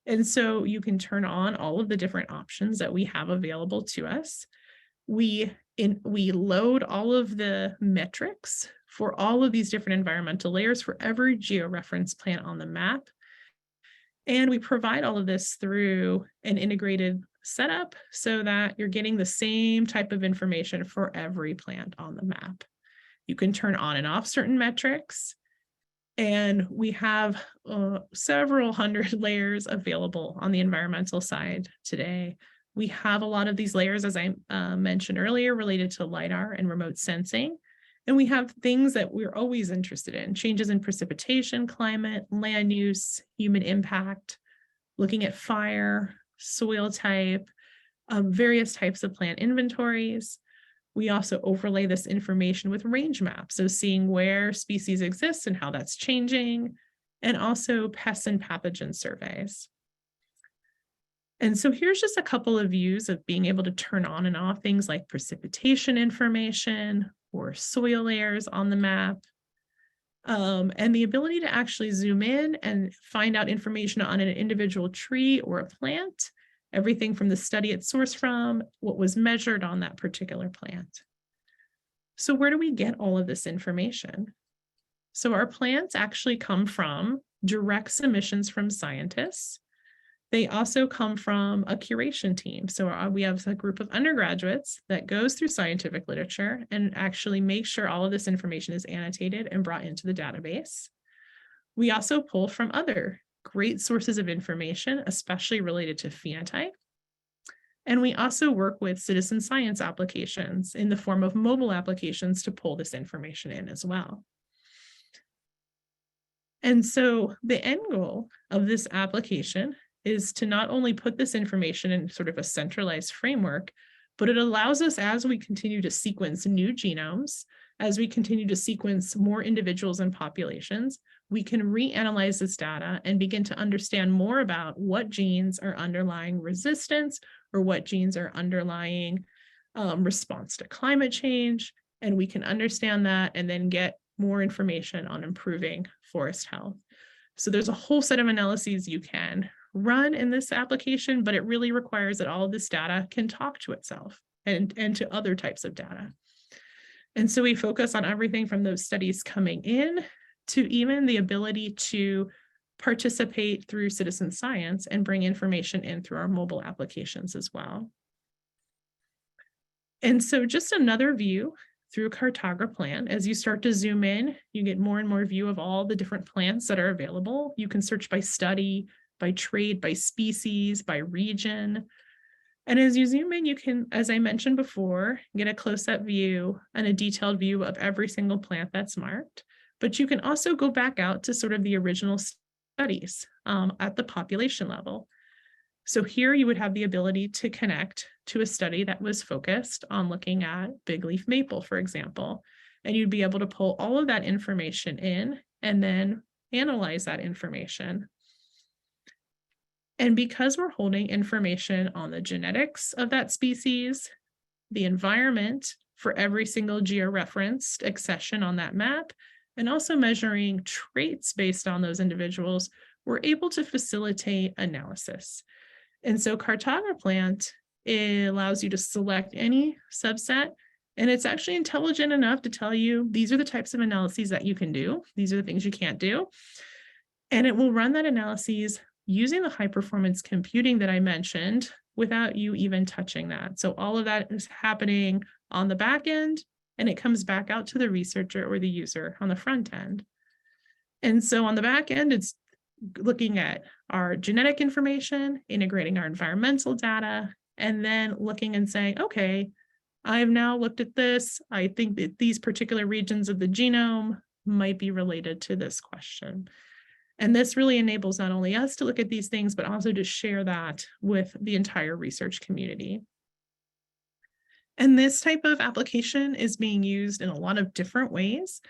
S1: And so you can turn on all of the different options that we have available to us. We load all of the metrics for all of these different environmental layers for every georeference plant on the map. And we provide all of this through an integrated setup so that you're getting the same type of information for every plant on the map. You can turn on and off certain metrics. And we have several hundred layers available on the environmental side today. We have a lot of these layers, as I mentioned earlier, related to LiDAR and remote sensing. And we have things that we're always interested in: changes in precipitation, climate, land use, human impact, looking at fire, soil type, various types of plant inventories. We also overlay this information with range maps, so seeing where species exist and how that's changing, and also pests and pathogen surveys. And so here's just a couple of views of being able to turn on and off things like precipitation information or soil layers on the map, and the ability to actually zoom in and find out information on an individual tree or a plant, everything from the study it's sourced from, what was measured on that particular plant. So where do we get all of this information? So our plants actually come from direct submissions from scientists. They also come from a curation team. So we have a group of undergraduates that goes through scientific literature and actually make sure all of this information is annotated and brought into the database. We also pull from other great sources of information, especially related to phenotype. And we also work with citizen science applications in the form of mobile applications to pull this information in as well. And so the end goal of this application is to not only put this information in sort of a centralized framework, but it allows us, as we continue to sequence new genomes, as we continue to sequence more individuals and populations, we can reanalyze this data and begin to understand more about what genes are underlying resistance or what genes are underlying response to climate change. And we can understand that and then get more information on improving forest health. So there's a whole set of analyses you can run in this application, but it really requires that all of this data can talk to itself and to other types of data. And so we focus on everything from those studies coming in to even the ability to participate through citizen science and bring information in through our mobile applications as well. And so just another view through Cartager Plan. As you start to zoom in, you get more and more view of all the different plants that are available. You can search by study, by trait, by species, by region. And as you zoom in, you can, as I mentioned before, get a close-up view and a detailed view of every single plant that's marked. But you can also go back out to sort of the original studies at the population level. So here you would have the ability to connect to a study that was focused on looking at big leaf maple, for example, and you'd be able to pull all of that information in and then analyze that information. And because we're holding information on the genetics of that species, the environment for every single georeferenced accession on that map, and also measuring traits based on those individuals, we're able to facilitate analysis. And so Cartager Plan, it allows you to select any subset, and it's actually intelligent enough to tell you these are the types of analyses that you can do. These are the things you can't do. And it will run that analyses using the high performance computing that I mentioned without you even touching that. So all of that is happening on the back end, and it comes back out to the researcher or the user on the front end. And so on the back end, it's looking at our genetic information, integrating our environmental data, and then looking and saying, okay, I've now looked at this. I think that these particular regions of the genome might be related to this question. And this really enables not only us to look at these things, but also to share that with the entire research community. And this type of application is being used in a lot of different ways.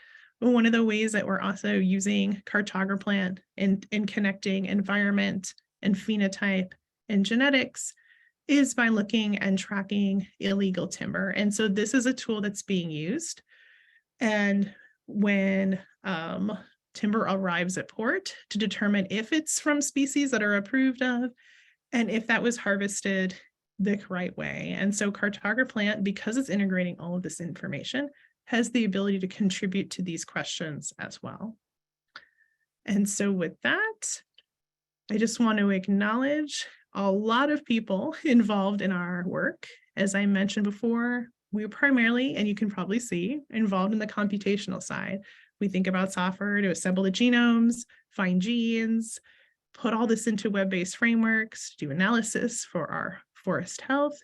S1: But one of the ways that we're also using Cartager Plan in connecting environment and phenotype and genetics is by looking and tracking illegal timber. And so this is a tool that's being used. And when timber arrives at port, to determine if it's from species that are approved of, and if that was harvested the right way. And so Cartager Plan, because it's integrating all of this information, has the ability to contribute to these questions as well. And so with that, I just want to acknowledge a lot of people involved in our work. As I mentioned before, we're primarily, and you can probably see, involved in the computational side. We think about software to assemble the genomes, find genes, put all this into web-based frameworks, do analysis for our forest health.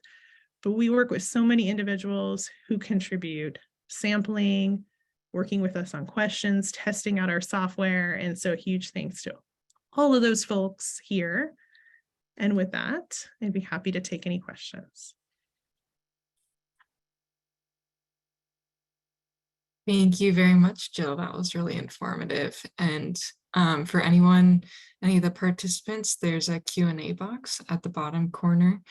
S1: But we work with so many individuals who contribute sampling, working with us on questions, testing out our software. And so huge thanks to all of those folks here. And with that, I'd be happy to take any questions.
S2: Thank you very much, Jill. That was really informative. And for anyone, any of the participants, there's a Q&A box at the bottom corner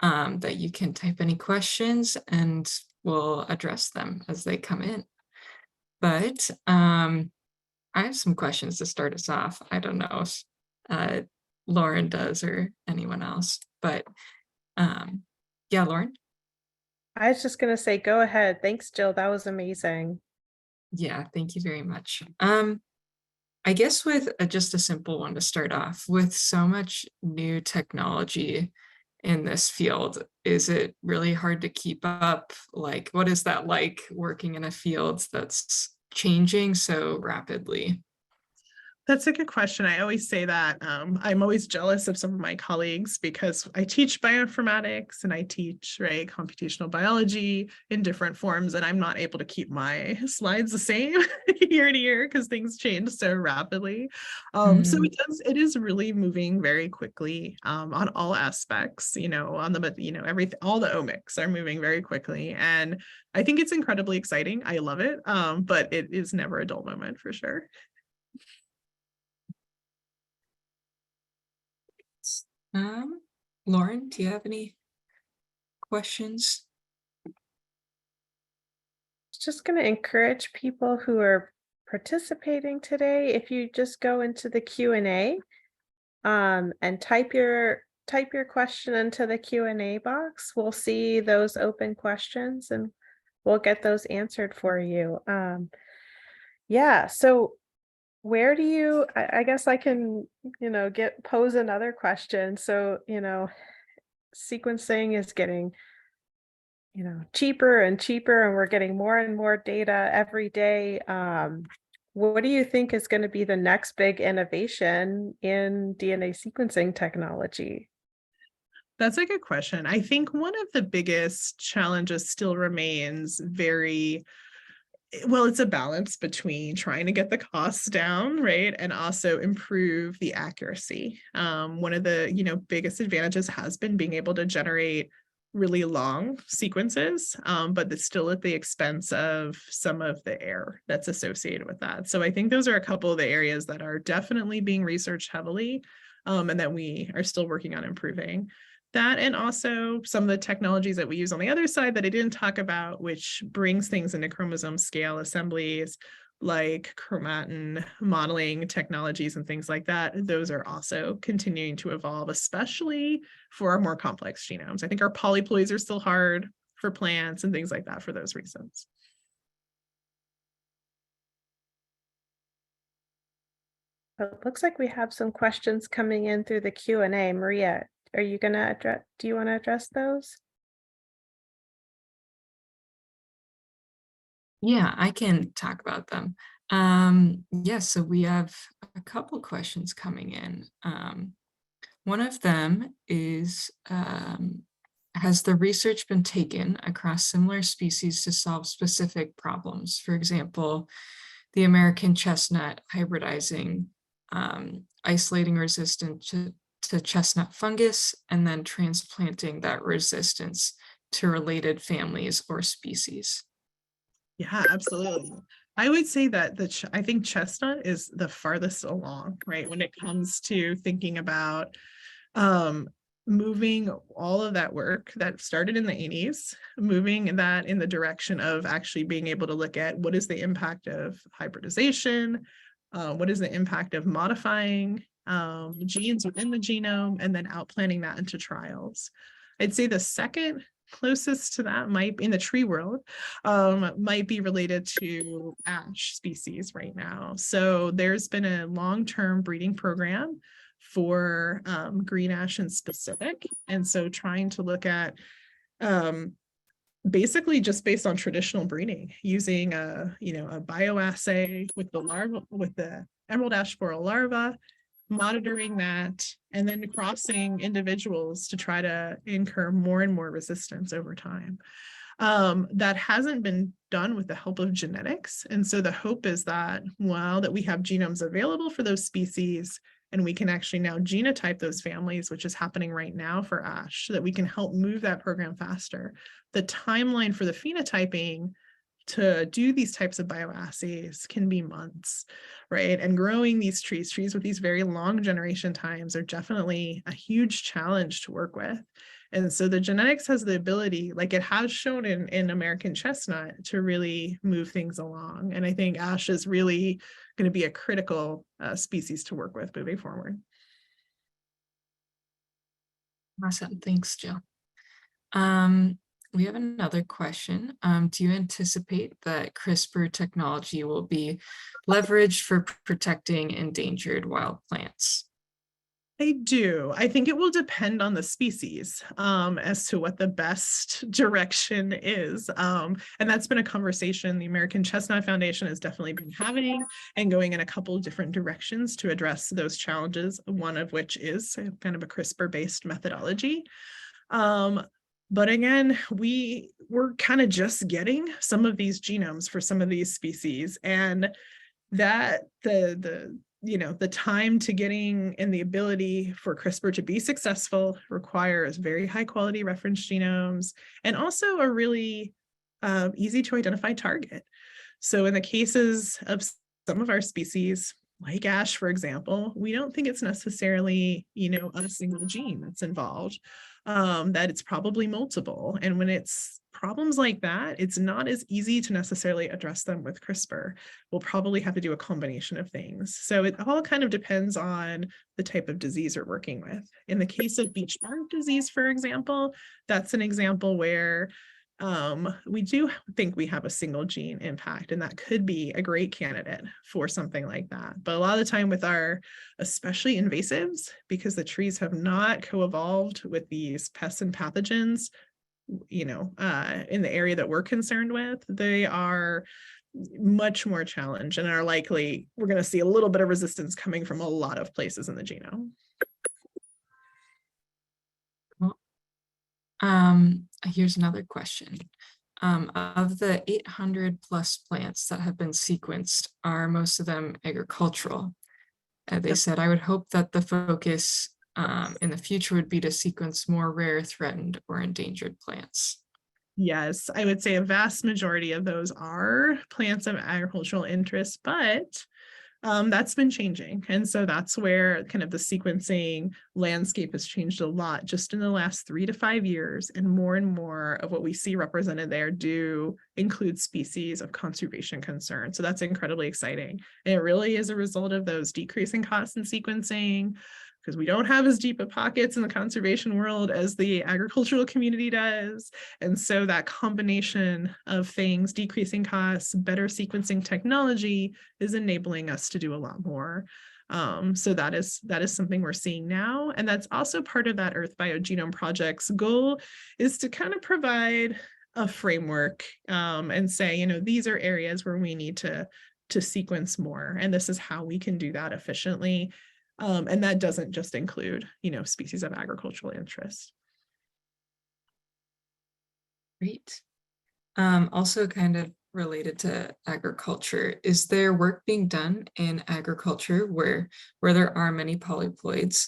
S2: that you can type any questions and we'll address them as they come in. But I have some questions to start us off. I don't know if Lauren does or anyone else, but yeah, Lauren.
S3: I was just going to say, go ahead. Thanks, Jill. That was amazing.
S2: Yeah, thank you very much. I guess with just a simple one to start off, with so much new technology in this field, is it really hard to keep up? Like, what is that like working in a field that's changing so rapidly?
S1: That's a good question. I always say that I'm always jealous of some of my colleagues because I teach bioinformatics and I teach computational biology in different forms, and I'm not able to keep my slides the same year to year because things change so rapidly. So it is really moving very quickly on all aspects. On the everything, all the omics are moving very quickly, and I think it's incredibly exciting. I love it, but it is never a dull moment for sure.
S2: Lauren, do you have any questions?
S3: Just going to encourage people who are participating today, if you just go into the Q&A and type your question into the Q&A box, we'll see those open questions and we'll get those answered for you. Yeah, so where do you, I guess I can, pose another question. So, sequencing is getting, cheaper and cheaper, and we're getting more and more data every day. What do you think is going to be the next big innovation in DNA sequencing technology?
S1: That's a good question. I think one of the biggest challenges still remains very Well, it's a balance between trying to get the costs down, right, and also improve the accuracy. One of the, biggest advantages has been being able to generate really long sequences, but it's still at the expense of some of the error that's associated with that. So I think those are a couple of the areas that are definitely being researched heavily, and that we are still working on improving. That, and also some of the technologies that we use on the other side that I didn't talk about, which brings things into chromosome scale assemblies, like chromatin modeling technologies and things like that. Those are also continuing to evolve, especially for our more complex genomes. I think our polyploids are still hard for plants and things like that for those reasons.
S3: It looks like we have some questions coming in through the Q&A. Maria, are you going to address, do you want to address those?
S2: Yeah, I can talk about them. Yes, so we have a couple questions coming in. One of them is, has the research been taken across similar species to solve specific problems? For example, the American chestnut hybridizing, isolating resistance to chestnut fungus, and then transplanting that resistance to related families or species.
S1: Yeah, absolutely. I would say that I think chestnut is the farthest along, right, when it comes to thinking about moving all of that work that started in the 80s, moving that in the direction of actually being able to look at what is the impact of hybridization, what is the impact of modifying genes within the genome, and then outplanting that into trials. I'd say the second closest to that might be in the tree world, might be related to ash species right now. So there's been a long-term breeding program for green ash in specific. And so trying to look at basically just based on traditional breeding, using a bioassay with the larva, with the emerald ash borer larva, monitoring that, and then crossing individuals to try to incur more and more resistance over time. That hasn't been done with the help of genetics. And so the hope is that while that we have genomes available for those species, and we can actually now genotype those families, which is happening right now for ash, so that we can help move that program faster. The timeline for the phenotyping to do these types of bioassays can be months, right? And growing these trees with these very long generation times are definitely a huge challenge to work with. And so the genetics has the ability, like it has shown in American chestnut, to really move things along. And I think ash is really going to be a critical species to work with moving forward.
S2: Awesome, thanks, Jill. We have another question. Do you anticipate that CRISPR technology will be leveraged for protecting endangered wild plants?
S1: I do. I think it will depend on the species as to what the best direction is. And that's been a conversation the American Chestnut Foundation has definitely been having and going in a couple of different directions to address those challenges, one of which is kind of a CRISPR-based methodology. But again, we're kind of just getting some of these genomes for some of these species, and that the time to getting and the ability for CRISPR to be successful requires very high quality reference genomes and also a really easy to identify target. So in the cases of some of our species, like ash, for example, we don't think it's necessarily, a single gene that's involved, that it's probably multiple. And when it's problems like that, it's not as easy to necessarily address them with CRISPR. We'll probably have to do a combination of things. So it all kind of depends on the type of disease you're working with. In the case of beech bark disease, for example, that's an example where we do think we have a single gene impact, and that could be a great candidate for something like that. But a lot of the time with our, especially invasives, because the trees have not co-evolved with these pests and pathogens, in the area that we're concerned with, they are much more challenged and are likely, we're going to see a little bit of resistance coming from a lot of places in the genome.
S2: Here's another question. Of the 800 plus plants that have been sequenced, are most of them agricultural? They said, I would hope that the focus in the future would be to sequence more rare, threatened, or endangered plants.
S1: Yes, I would say a vast majority of those are plants of agricultural interest, but that's been changing. And so that's where kind of the sequencing landscape has changed a lot just in the last 3 to 5 years. And more of what we see represented there do include species of conservation concern. So that's incredibly exciting. And it really is a result of those decreasing costs in sequencing, because we don't have as deep of pockets in the conservation world as the agricultural community does. And so that combination of things, decreasing costs, better sequencing technology, is enabling us to do a lot more. So that is something we're seeing now. And that's also part of that Earth Biogenome Project's goal, is to kind of provide a framework and say, you know, these are areas where we need to sequence more. And this is how we can do that efficiently. And that doesn't just include, you know, species of agricultural interest.
S2: Great. Also kind of related to agriculture, is there work being done in agriculture where there are many polyploids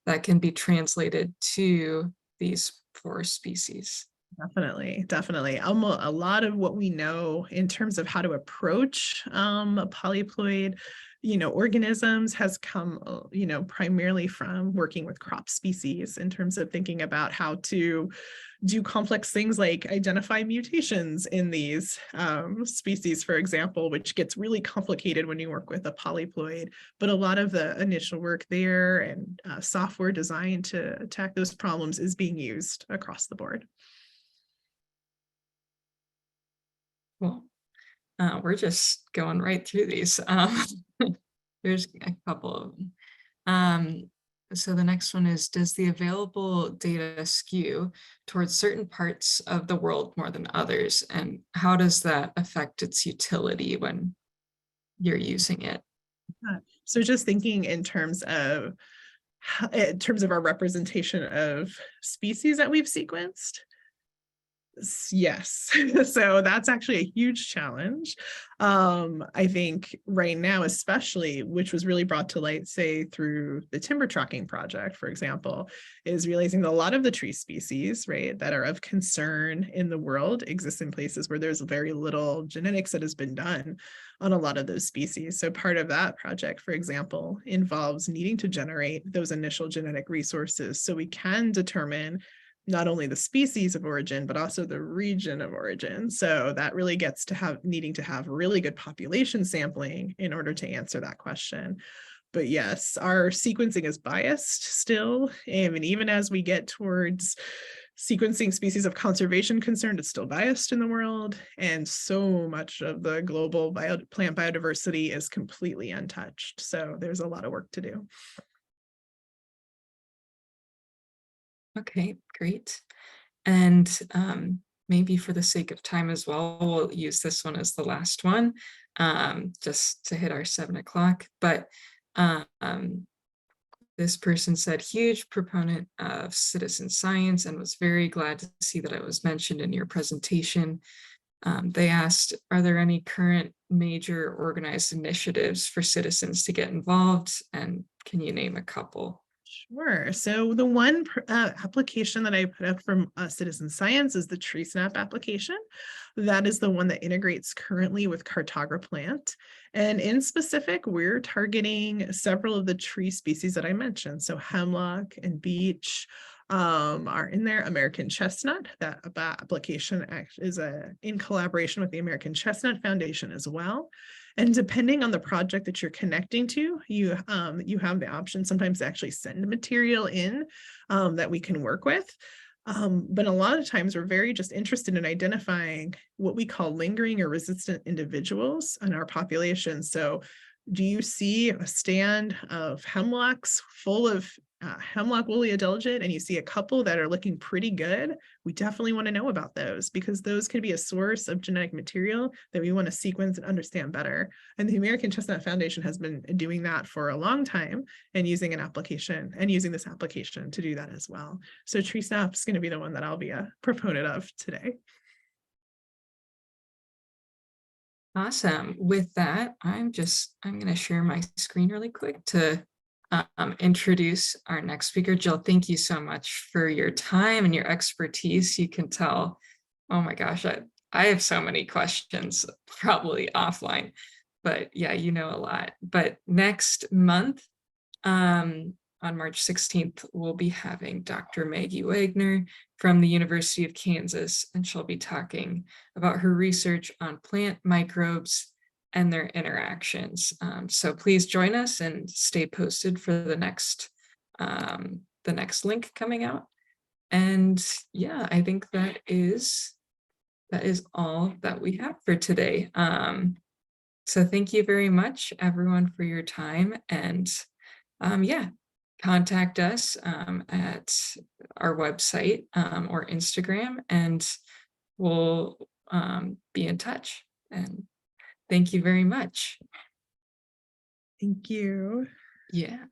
S2: that can be translated to these forest species?
S1: Definitely. A lot of what we know in terms of how to approach polyploid, you know, organisms has come, you know, primarily from working with crop species in terms of thinking about how to do complex things like identify mutations in these species, for example, which gets really complicated when you work with a polyploid. But a lot of the initial work there and software designed to attack those problems is being used across the board.
S2: Cool. We're just going right through these. There's a couple of them. So the next one is, does the available data skew towards certain parts of the world more than others? And how does that affect its utility when you're using it?
S1: So just thinking in terms of our representation of species that we've sequenced. Yes. So that's actually a huge challenge. I think right now, especially, which was really brought to light, say, through the timber tracking project, for example, is realizing that a lot of the tree species, right, that are of concern in the world exist in places where there's very little genetics that has been done on a lot of those species. So part of that project, for example, involves needing to generate those initial genetic resources so we can determine not only the species of origin, but also the region of origin. So that really gets to needing to have really good population sampling in order to answer that question. But yes, our sequencing is biased still. And even as we get towards sequencing species of conservation concern, it's still biased in the world. And so much of the global plant biodiversity is completely untouched. So there's a lot of work to do.
S2: Okay, great. And maybe for the sake of time as well, we'll use this one as the last one, just to hit our 7 o'clock. But this person said, huge proponent of citizen science, and was very glad to see that it was mentioned in your presentation. They asked, are there any current major organized initiatives for citizens to get involved? And can you name a couple?
S1: Sure. So the one application that I put up from Citizen Science is the TreeSnap application. That is the one that integrates currently with Cartager Plan. And in specific, we're targeting several of the tree species that I mentioned. So hemlock and beech are in there. American chestnut, that application is in collaboration with the American Chestnut Foundation as well. And depending on the project that you're connecting to, you have the option sometimes to actually send material in that we can work with. But a lot of times we're very just interested in identifying what we call lingering or resistant individuals in our population. So do you see a stand of hemlocks full of hemlock woolly adelgid, and you see a couple that are looking pretty good? We definitely want to know about those, because those can be a source of genetic material that we want to sequence and understand better. And the American Chestnut Foundation has been doing that for a long time and using this application to do that as well. So TreeSnap is going to be the one that I'll be a proponent of today.
S2: Awesome. With that, I'm going to share my screen really quick to introduce our next speaker. Jill, thank you so much for your time and your expertise. You can tell, oh my gosh, I have so many questions, probably offline, but yeah, you know a lot. But next month, on March 16th, we'll be having Dr. Maggie Wagner from the University of Kansas, and she'll be talking about her research on plant microbes and their interactions. So please join us and stay posted for the next link coming out. And yeah, I think that is all that we have for today. So thank you very much, everyone, for your time. And yeah, contact us at our website or Instagram, and we'll be in touch. And thank you very much.
S1: Thank you.
S2: Yeah.